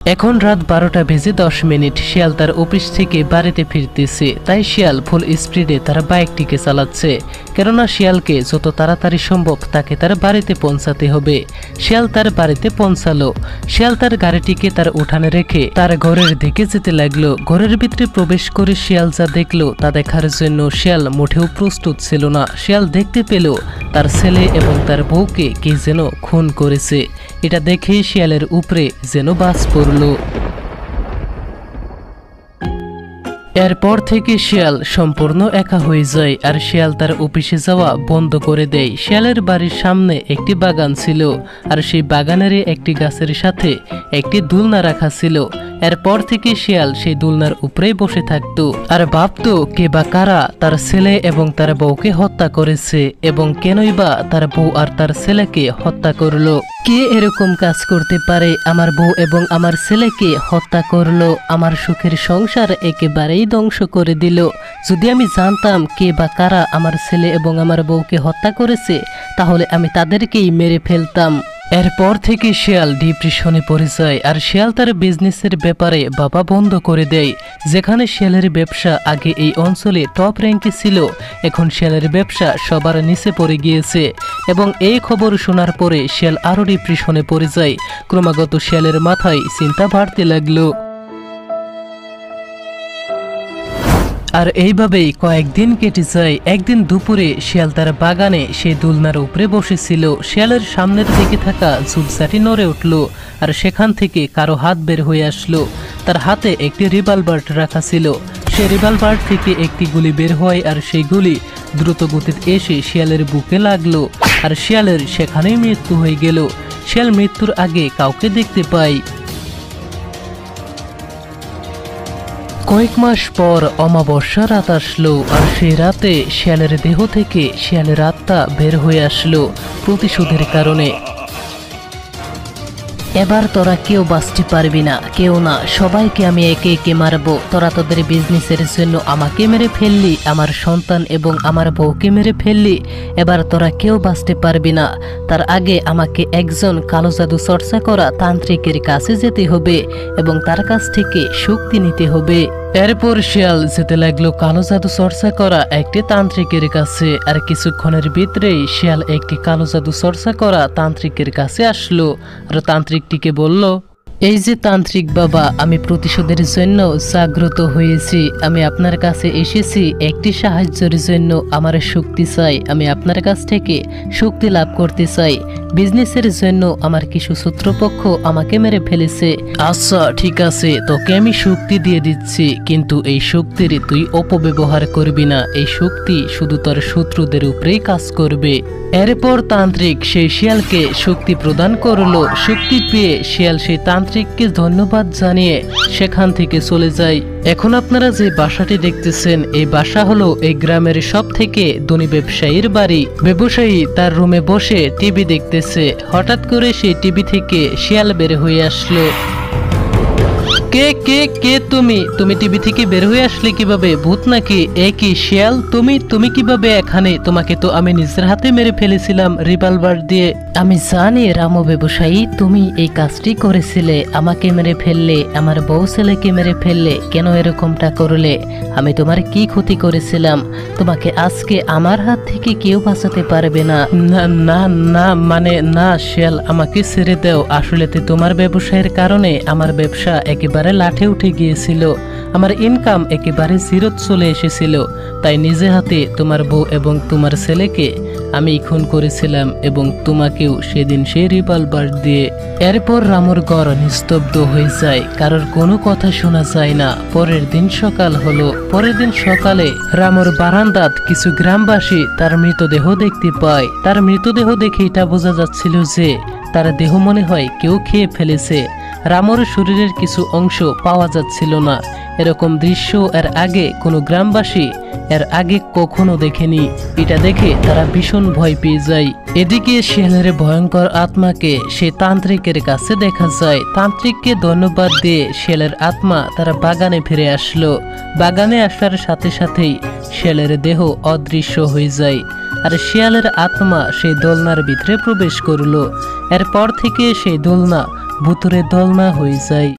এখন রাত 12:10 শিয়াল তার অফিস থেকে বাড়িতে ফিরতেছে। তাই শিয়াল ফুল স্পিডে তার বাইকটিকে চালাচ্ছে, কেননা শিয়ালকে যত তাড়াতাড়ি সম্ভব তাকে তার বাড়িতে পৌঁছাতে হবে। শিয়াল তার বাড়িতে পৌঁছালো। শিয়াল তার গাড়িটিকে তার উঠানে রেখে তার ঘরের দিকে যেতে লাগলো। ঘরের ভিতরে প্রবেশ করে শিয়াল যা দেখলো তা দেখার জন্য শিয়াল মোটেও প্রস্তুত ছিল না। শিয়াল দেখতে পেল তার ছেলে এবং তার বউকে কে যেন খুন করেছে। এটা দেখে শিয়ালের উপরে যেন বাজ পড়ল। এরপর থেকে শিয়াল সম্পূর্ণ একা হয়ে যায় আর শিয়াল তার অফিসে যাওয়া বন্ধ করে দেয়। শিয়ালের বাড়ির সামনে একটি বাগান ছিল আর সেই বাগানেরই একটি গাছের সাথে একটি দোলনা রাখা ছিল। এরপর থেকে শিয়াল সেই দোলনার উপরেই বসে থাকতো আর ভাবতো কে বা কারা তার ছেলে এবং তার বউকে হত্যা করেছে এবং কেনই বা তার বউ আর তার ছেলেকে হত্যা করলো। কে এরকম কাজ করতে পারে? আমার বউ এবং আমার ছেলেকে হত্যা করলো, আমার সুখের সংসার একেবারেই ধ্বংস করে দিল। যদি আমি জানতাম কে বা কারা আমার ছেলে এবং আমার বউকে হত্যা করেছে তাহলে আমি তাদেরকেই মেরে ফেলতাম। এরপর থেকে শিয়াল ডিপ্রেশনে পড়ে যায় আর শিয়াল তার বিজনেসের ব্যাপারে ভাবা বন্ধ করে দেয়। যেখানে শিয়ালের ব্যবসা আগে এই অঞ্চলে টপ র্যাঙ্কে ছিল, এখন শিয়ালের ব্যবসা সবার নিচে পড়ে গিয়েছে এবং এই খবর শোনার পরে শিয়াল আরও ডিপ্রেশনে পড়ে যায়। ক্রমাগত শিয়ালের মাথায় চিন্তা বাড়তে লাগলো। আর এইভাবেই কয়েকদিন কেটে যায়। একদিন দুপুরে শিয়াল তার বাগানে সেই দোলনার উপরে বসেছিল। শিয়ালের সামনের দিকে থাকা ঝুপঝাটি নড়ে উঠল আর সেখান থেকে কারো হাত বের হয়ে আসলো। তার হাতে একটি রিভলভার রাখা ছিল। সেই রিভলভার থেকে একটি গুলি বের হয় আর সেই গুলি দ্রুত গতিতে এসে শিয়ালের বুকে লাগলো আর শিয়ালের সেখানেই মৃত্যু হয়ে গেল। শিয়াল মৃত্যুর আগে কাউকে দেখতে পায়। কয়েক মাস পর অমাবস্যা রাত আসলো আর সেই রাতে শিয়ালের দেহ থেকে শিয়ালের আত্মা বের হয়ে আসলো প্রতিশোধের কারণে। এবার তোরা কেউ বাঁচতে পারবি না, কেউ না, সবাইকে আমি একে একে মারবো। তোরা তোদের বিজনেসের জন্য আমাকে মেরে ফেললি, আমার সন্তান এবং আমার বউকে মেরে ফেললি, এবার তোরা কেউ বাঁচতে পারবি না। তার আগে আমাকে একজন কালো জাদু চর্চা করা তান্ত্রিকের কাছে যেতে হবে এবং তার কাছ থেকে শক্তি নিতে হবে। এরপর শিয়াল যেতে লাগলো কালো জাদু চর্চা করা একটি তান্ত্রিকের কাছে আর কিছুক্ষণের ভিতরেই শিয়াল একটি কালো জাদু চর্চা করা তান্ত্রিকের কাছে আসলো আর তান্ত্রিকটিকে বলল, এই যে তান্ত্রিক বাবা, আমি প্রতিশোধের জন্য জাগ্রত হয়েছি। আমি আপনার কাছে এসেছি একটি সাহায্যের জন্য। আমার শক্তি চাই, আমি আপনার কাছ থেকে শক্তি লাভ করতে চাই। বিজনেসের জন্য আমার কিছু শত্রুপক্ষ আমাকে মেরে ফেলেছে। আচ্ছা ঠিক আছে, তোকে আমি শক্তি দিয়ে দিচ্ছি, কিন্তু এই শক্তির তুই অপব্যবহার করবি না। এই শক্তি শুধু তোর শত্রুদের উপরেই কাজ করবে। এরপর তান্ত্রিক সেই শিয়ালকে শক্তি প্রদান করলো। শক্তি পেয়ে শিয়াল সেই তান্ত্রিককে ধন্যবাদ জানিয়ে সেখান থেকে চলে যায়। এখন আপনারা যে বাসাটি দেখতেছেন, এই বাসা হলো এই গ্রামের সব থেকে ধনী ব্যবসায়ীর বাড়ি। ব্যবসায়ী তার রুমে বসে টিভি দেখতেছে। হঠাৎ করে সেই টিভি থেকে শিয়াল বের হয়ে আসলো। কে কে কে তুমি? তুমি টিভি থেকে বের হয়ে আসলে কিভাবে? ভূত নাকি? একই শিয়াল, তুমি কিভাবে এখানে? তোমাকে তো আমি নিজের হাতে মেরে ফেলেছিলাম রিভলভার দিয়ে। আমি জানি রামু ব্যবসায়ী, তুমি এই কাজটি করেছিলে, আমাকে মেরে ফেললে, আমার বউ ছেলেকে মেরে ফেললে। কেন এরকমটা করলে? আমি তোমার কি ক্ষতি করেছিলাম? তোমাকে আজকে আমার হাত থেকে কেউ বাঁচাতে পারবে না। না না না, মানে না শিয়াল, আমাকে ছেড়ে দাও। আসলে তোমার ব্যবসায়ের কারণে আমার ব্যবসা একেবারে লাঠে উঠে গিয়েছিল, আমার ইনকাম একেবারে জিরোত চলে এসেছিল। তাই নিজে হাতে তোমার বউ এবং তোমার ছেলেকে আমি খুন করেছিলাম এবং তোমাকেও সেদিন সেই রিভলভার দিয়ে। এরপর রামুর ঘর নিস্তব্ধ হয়ে যায়, কারোর কোনো কথা শোনা যায় না। পরের দিন সকাল হলো। পরের দিন সকালে রামুর বারান্দাত কিছু গ্রামবাসী তার মৃতদেহ দেখতে পায়। তার মৃতদেহ দেখে এটা বোঝা যাচ্ছিল যে তার দেহ মনে হয় কেউ খেয়ে ফেলেছে। রামুর শরীরের কিছু অংশ পাওয়া যাচ্ছিল না। এরকম দৃশ্য এর আগে কোনো গ্রামবাসী এর আগে কখনো দেখেনি। এটা দেখে তারা ভীষণ ভয় পেয়ে যায়। এদিকে শিয়ালের ভয়ঙ্কর আত্মাকে সে তান্ত্রিকের কাছে দেখা যায়। তান্ত্রিককে ধন্যবাদ দিয়ে শিয়ালের আত্মা তারা বাগানে ফিরে আসলো। বাগানে আসার সাথে সাথেই শিয়ালের দেহ অদৃশ্য হয়ে যায় আর শিয়ালের আত্মা সেই দোলনার ভিতরে প্রবেশ করলো। এরপর থেকে সেই দোলনা ভূতুরে দোলনা হয়ে যায়।